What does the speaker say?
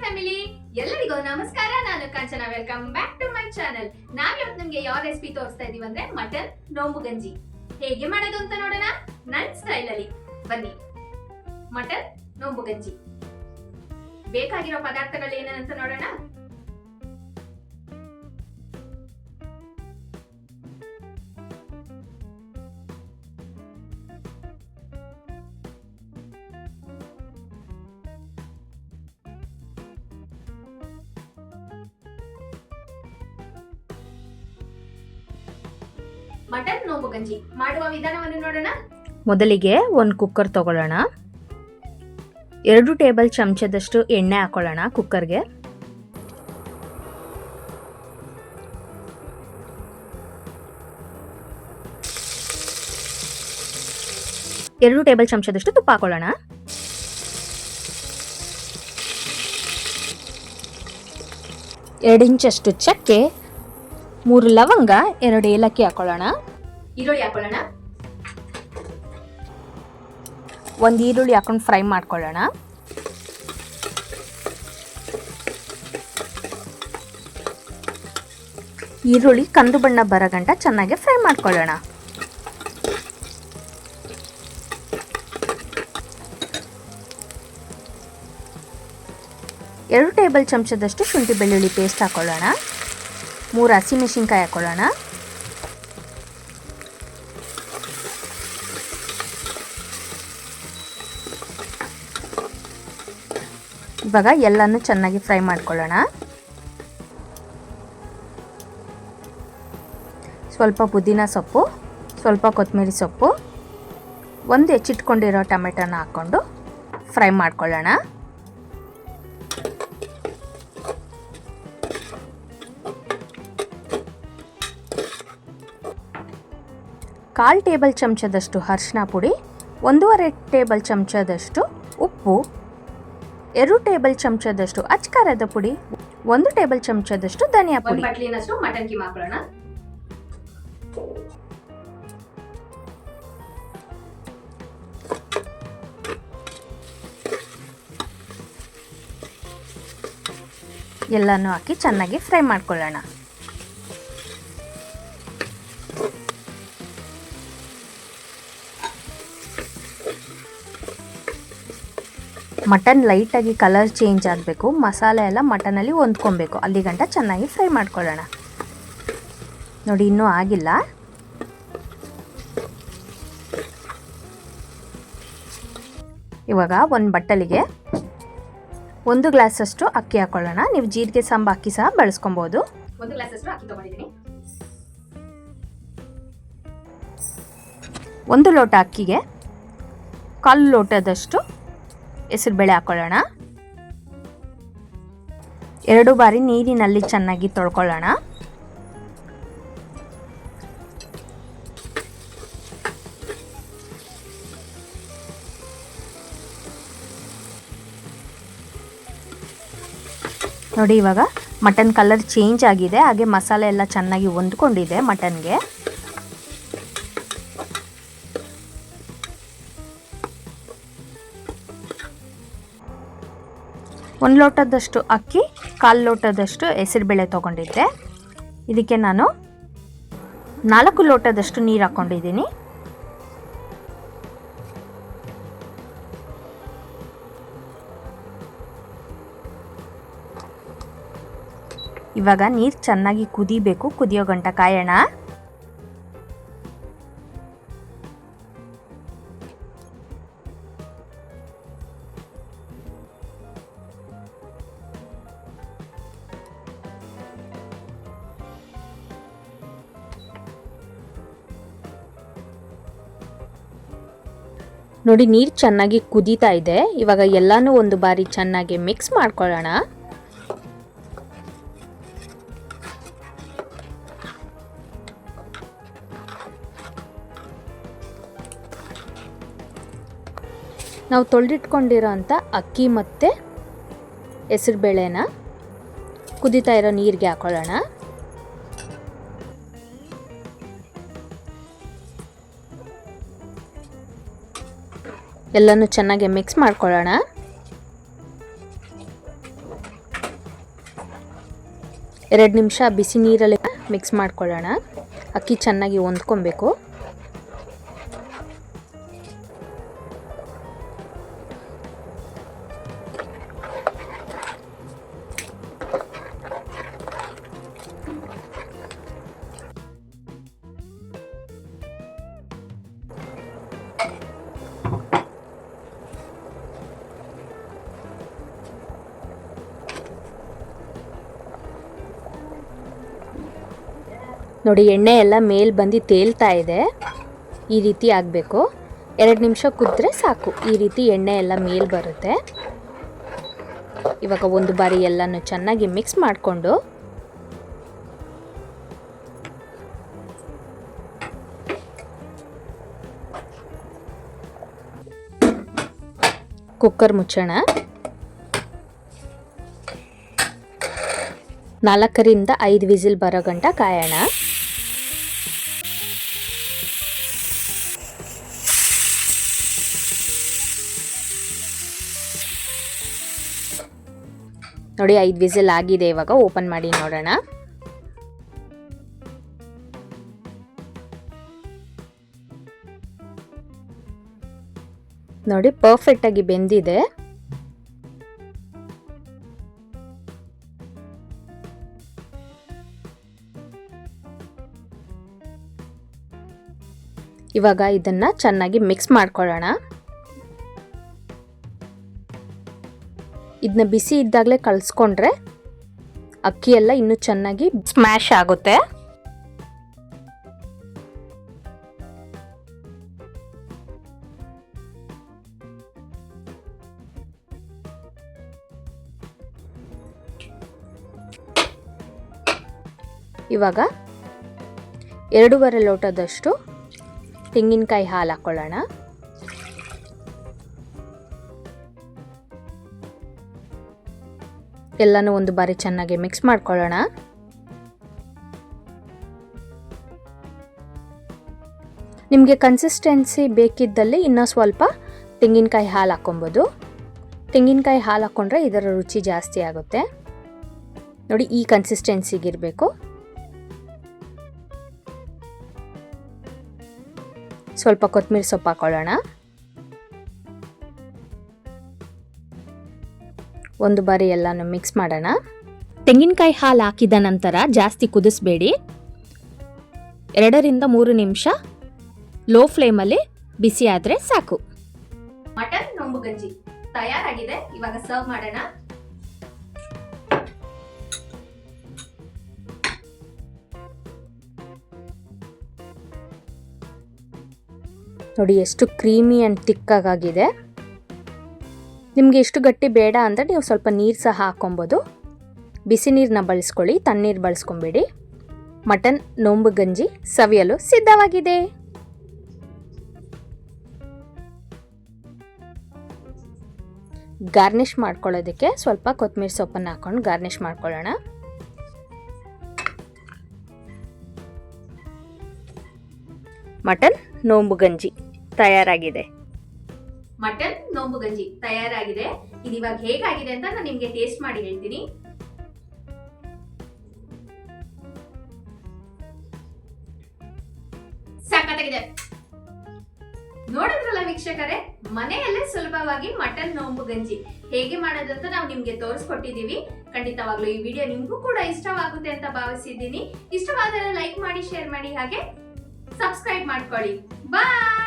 Family, ಎಲ್ಲರಿಗೂ ನಮಸ್ಕಾರ. ನಾನು Kanchana. Welcome back to my channel. ನಾವಿವತ್ತು ನಿಮ್ಗೆ ಯಾವ ರೆಸಿಪಿ ತೋರಿಸ್ತಾ ಇದೀವಿ ಅಂದ್ರೆ ಮಟನ್ ನೋಂಬು ಗಂಜಿ ಹೇಗೆ ಮಾಡೋದು ಅಂತ ನೋಡೋಣ ನನ್ನ ಸ್ಟೈಲ್ ಅಲ್ಲಿ. ಬನ್ನಿ, ಮಟನ್ ನೋಂಬು ಗಂಜಿ ಬೇಕಾಗಿರೋ ಪದಾರ್ಥಗಳು ಏನಂತ ನೋಡೋಣ. ಮಟನ್ ನೋಂಬು ಗಂಜಿ ಮಾಡುವ ವಿಧಾನವನ್ನು ನೋಡೋಣ. ಮೊದಲಿಗೆ ಒಂದು ಕುಕ್ಕರ್ ತಗೊಳ್ಳೋಣ. 2 ಟೇಬಲ್ ಚಮಚದಷ್ಟು ಎಣ್ಣೆ ಹಾಕೊಳ್ಳೋಣ ಕುಕ್ಕರ್ಗೆ. ಎರಡು ಟೇಬಲ್ ಚಮಚದಷ್ಟು ತುಪ್ಪ ಹಾಕೊಳ್ಳೋಣ. ಎರಡು ಇಂಚಷ್ಟು ಚಕ್ಕೆ, 3 ಲವಂಗ, 2 ಏಲಕ್ಕಿ ಹಾಕೊಳ್ಳೋಣ. ಈರುಳ್ಳಿ ಹಾಕೊಳ್ಳೋಣ. ಒಂದು ಈರುಳ್ಳಿ ಹಾಕೊಂಡು ಫ್ರೈ ಮಾಡ್ಕೊಳ್ಳೋಣ. ಈರುಳ್ಳಿ ಕಂದು ಬಣ್ಣ ಬರೋ ಗಂಟ ಚೆನ್ನಾಗಿ ಫ್ರೈ ಮಾಡ್ಕೊಳ್ಳೋಣ. ಎರಡು ಟೇಬಲ್ ಚಮಚದಷ್ಟು ಶುಂಠಿ ಬೆಳ್ಳುಳ್ಳಿ ಪೇಸ್ಟ್ ಹಾಕೊಳ್ಳೋಣ. 3 ಹಸಿಮೆಣಸಿನ್ಕಾಯಿ ಹಾಕೊಳ್ಳೋಣ. ಇವಾಗ ಎಲ್ಲನೂ ಚೆನ್ನಾಗಿ ಫ್ರೈ ಮಾಡ್ಕೊಳ್ಳೋಣ. ಸ್ವಲ್ಪ ಪುದೀನ ಸೊಪ್ಪು, ಸ್ವಲ್ಪ ಕೊತ್ತಂಬರಿ ಸೊಪ್ಪು, ಒಂದು ಹೆಚ್ಚಿಟ್ಕೊಂಡಿರೋ ಟೊಮೆಟೊನ ಹಾಕ್ಕೊಂಡು ಫ್ರೈ ಮಾಡ್ಕೊಳ್ಳೋಣ. ಕಾಲು ಟೇಬಲ್ ಚಮಚದಷ್ಟು ಅರಿಶಿನ ಪುಡಿ, 1.5 ಟೇಬಲ್ ಚಮಚದಷ್ಟು ಉಪ್ಪು, 2 ಟೇಬಲ್ ಚಮಚದಷ್ಟು ಅಚ್ಕಾರದ ಪುಡಿ, 1 ಟೇಬಲ್ ಚಮಚದಷ್ಟು ಧನಿಯಾ ಪುಡಿ. ಬಟ್ಲಿನಷ್ಟು ಮಟನ್ ಕೀಮಾ ಹಾಕೊಳ್ಳೋಣ. ಎಲ್ಲನೂ ಹಾಕಿ ಚೆನ್ನಾಗಿ ಫ್ರೈ ಮಾಡ್ಕೊಳ್ಳೋಣ. ಮಟನ್ ಲೈಟಾಗಿ ಕಲರ್ ಚೇಂಜ್ ಆಗಬೇಕು, ಮಸಾಲೆ ಎಲ್ಲ ಮಟನಲ್ಲಿ ಹೊಂದ್ಕೊಬೇಕು, ಅಲ್ಲಿ ಗಂಟ ಚೆನ್ನಾಗಿ ಫ್ರೈ ಮಾಡ್ಕೊಳ್ಳೋಣ. ನೋಡಿ, ಇನ್ನೂ ಆಗಿಲ್ಲ. ಇವಾಗ ಒಂದು ಬಟ್ಟಲಿಗೆ 1 ಗ್ಲಾಸಷ್ಟು ಅಕ್ಕಿ ಹಾಕೊಳ್ಳೋಣ. ನೀವು ಜೀರಿಗೆ ಸಾಂಬ ಅಕ್ಕಿ ಸಹ ಬಳಸ್ಕೊಬೋದು. 1 ಗ್ಲಾಸಷ್ಟು ಅಕ್ಕಿ ತಗೊಂಡಿದ್ದೀನಿ. 1 ಲೋಟ ಅಕ್ಕಿಗೆ 1/4 ಲೋಟದಷ್ಟು ಹೆಸರುಬೇಳೆ ಹಾಕೊಳ್ಳೋಣ. 2 ಬಾರಿ ನೀರಿನಲ್ಲಿ ಚೆನ್ನಾಗಿ ತೊಳ್ಕೊಳ್ಳೋಣ. ನೋಡಿ, ಇವಾಗ ಮಟನ್ ಕಲರ್ ಚೇಂಜ್ ಆಗಿದೆ, ಹಾಗೆ ಮಸಾಲೆ ಎಲ್ಲ ಚೆನ್ನಾಗಿ ಹೊಂದ್ಕೊಂಡಿದೆ ಮಟನ್ಗೆ. ಒಂದು ಲೋಟದಷ್ಟು ಅಕ್ಕಿ, 1/4 ಲೋಟದಷ್ಟು ಹೆಸರುಬೇಳೆ ತೊಗೊಂಡಿದ್ದೆ. ಇದಕ್ಕೆ ನಾನು 4 ಲೋಟದಷ್ಟು ನೀರು ಹಾಕ್ಕೊಂಡಿದ್ದೀನಿ. ಇವಾಗ ನೀರು ಚೆನ್ನಾಗಿ ಕುದಿಬೇಕು, ಕುದಿಯೋ ಗಂಟ ಕಾಯೋಣ. ನೋಡಿ, ನೀರು ಚೆನ್ನಾಗಿ ಕುದೀತಾ ಇದೆ. ಇವಾಗ ಎಲ್ಲನೂ ಒಂದು ಬಾರಿ ಚೆನ್ನಾಗಿ ಮಿಕ್ಸ್ ಮಾಡ್ಕೊಳ್ಳೋಣ. ನಾವು ತೊಳೆದಿಟ್ಕೊಂಡಿರೋ ಅಂಥ ಅಕ್ಕಿ ಮತ್ತು ಹೆಸರುಬೇಳೆನ ಕುದೀತಾ ಇರೋ ನೀರಿಗೆ ಹಾಕೊಳ್ಳೋಣ. ಎಲ್ಲನೂ ಚೆನ್ನಾಗಿ ಮಿಕ್ಸ್ ಮಾಡ್ಕೊಳ್ಳೋಣ. 2 ನಿಮಿಷ ಬಿಸಿ ನೀರಲ್ಲಿ ಮಿಕ್ಸ್ ಮಾಡ್ಕೊಳ್ಳೋಣ. ಅಕ್ಕಿ ಚೆನ್ನಾಗಿ ಹೊಂದ್ಕೊಬೇಕು. ನೋಡಿ ಎಣ್ಣೆ ಎಲ್ಲ ಮೇಲ್ ಬಂದು ತೇಲ್ತಾ ಇದೆ. ಈ ರೀತಿ ಆಗಬೇಕು. 2 ನಿಮಿಷ ಕುದ್ರೆ ಸಾಕು. ಈ ರೀತಿ ಎಣ್ಣೆ ಎಲ್ಲ ಮೇಲ್ ಬರುತ್ತೆ. ಇವಾಗ ಒಂದು ಬಾರಿ ಎಲ್ಲನೂ ಚೆನ್ನಾಗಿ ಮಿಕ್ಸ್ ಮಾಡಿಕೊಂಡು ಕುಕ್ಕರ್ ಮುಚ್ಚೋಣ. 4 ರಿಂದ 5 ವಿಸಿಲ್ ಬರೋ ಗಂಟ ಕಾಯೋಣ. ನೋಡಿ 5 ವಿಸಿಲ್ ಆಗಿದೆ. ಇವಾಗ ಓಪನ್ ಮಾಡಿ ನೋಡೋಣ. ನೋಡಿ ಪರ್ಫೆಕ್ಟ್ ಆಗಿ ಬೆಂದಿದೆ. ಇವಾಗ ಇದನ್ನ ಚೆನ್ನಾಗಿ ಮಿಕ್ಸ್ ಮಾಡ್ಕೊಳ್ಳೋಣ. ಇದನ್ನ ಬಿಸಿ ಇದ್ದಾಗಲೇ ಕಲಿಸ್ಕೊಂಡ್ರೆ ಅಕ್ಕಿ ಎಲ್ಲ ಇನ್ನೂ ಚೆನ್ನಾಗಿ ಸ್ಮ್ಯಾಶ್ ಆಗುತ್ತೆ. ಇವಾಗ 2.5 ಲೋಟದಷ್ಟು ತೆಂಗಿನಕಾಯಿ ಹಾಲು ಹಾಕೊಳ್ಳೋಣ. ಎಲ್ಲನೂ ಒಂದು ಬಾರಿ ಚೆನ್ನಾಗಿ ಮಿಕ್ಸ್ ಮಾಡ್ಕೊಳ್ಳೋಣ. ನಿಮಗೆ ಕನ್ಸಿಸ್ಟೆನ್ಸಿ ಬೇಕಿದ್ದಲ್ಲಿ ಇನ್ನೂ ಸ್ವಲ್ಪ ತೆಂಗಿನಕಾಯಿ ಹಾಲು ಹಾಕ್ಕೊಬೋದು. ತೆಂಗಿನಕಾಯಿ ಹಾಲು ಹಾಕ್ಕೊಂಡ್ರೆ ಇದರ ರುಚಿ ಜಾಸ್ತಿ ಆಗುತ್ತೆ. ನೋಡಿ ಈ ಕನ್ಸಿಸ್ಟೆನ್ಸಿಗಿರಬೇಕು. ಸ್ವಲ್ಪ ಕೊತ್ತಂಬರಿ ಸೊಪ್ಪು ಹಾಕೊಳ್ಳೋಣ. ಒಂದು ಬಾರಿ ಎಲ್ಲನೂ ಮಿಕ್ಸ್ ಮಾಡೋಣ. ತೆಂಗಿನಕಾಯಿ ಹಾಲು ಹಾಕಿದ ನಂತರ ಜಾಸ್ತಿ ಕುದಿಸ್ಬೇಡಿ. 2 ರಿಂದ 3 ನಿಮಿಷ ಲೋ ಫ್ಲೇಮಲ್ಲಿ ಬಿಸಿ ಆದರೆ ಸಾಕು. ಮಟನ್ ನೊಂಬು ಗಂಜಿ ತಯಾರಾಗಿದೆ. ಇವಾಗ ಸರ್ವ್ ಮಾಡೋಣ. ನೋಡಿ ಎಷ್ಟು ಕ್ರೀಮಿ ಆ್ಯಂಡ್ ತಿಕ್ಕಾಗಿದೆ. ನಿಮಗೆ ಎಷ್ಟು ಗಟ್ಟಿ ಬೇಡ ಅಂದರೆ ನೀವು ಸ್ವಲ್ಪ ನೀರು ಸಹ ಹಾಕೊಬೋದು. ಬಿಸಿ ನೀರನ್ನ ಬಳಸ್ಕೊಳ್ಳಿ, ತಣ್ಣೀರು ಬಳಸ್ಕೊಬೇಡಿ. ಮಟನ್ ನೊಂಬು ಗಂಜಿ ಸವಿಯಲು ಸಿದ್ಧವಾಗಿದೆ. ಗಾರ್ನಿಷ್ ಮಾಡ್ಕೊಳ್ಳೋದಕ್ಕೆ ಸ್ವಲ್ಪ ಕೊತ್ತಂಬರಿ ಸೊಪ್ಪನ್ನು ಹಾಕೊಂಡು ಗಾರ್ನಿಷ್ ಮಾಡ್ಕೊಳ್ಳೋಣ. ಮಟನ್ ನೊಂಬು ಗಂಜಿ ತಯಾರಾಗಿದೆ. ಮಟನ್ ನೊಂಬು ಗಂಜಿ ತಯಾರಾಗಿದೆ. ಇದು ಇವಾಗ ಹೇಗಾಗಿದೆ ಅಂತ ನಾನು ನಿಮ್ಗೆ ಟೇಸ್ಟ್ ಮಾಡಿ ಹೇಳ್ತೀನಿ. ಸಖತ್ತಾಗಿದೆ. ನೋಡಿದ್ರಲ್ಲ ವೀಕ್ಷಕರೇ, ಮನೆಯಲ್ಲೇ ಸುಲಭವಾಗಿ ಮಟನ್ ನೊಂಬು ಗಂಜಿ ಹೇಗೆ ಮಾಡೋದಂತ ನಾವು ನಿಮ್ಗೆ ತೋರಿಸ್ಕೊಟ್ಟಿದೀವಿ. ಖಂಡಿತವಾಗ್ಲೂ ಈ ವಿಡಿಯೋ ನಿಮ್ಗೂ ಕೂಡ ಇಷ್ಟವಾಗುತ್ತೆ ಅಂತ ಭಾವಿಸಿದ್ದೀನಿ. ಇಷ್ಟವಾದರೆ ಲೈಕ್ ಮಾಡಿ, ಶೇರ್ ಮಾಡಿ, ಹಾಗೆ ಸಬ್ಸ್ಕ್ರೈಬ್ ಮಾಡ್ಕೊಳ್ಳಿ. ಬಾಯ್.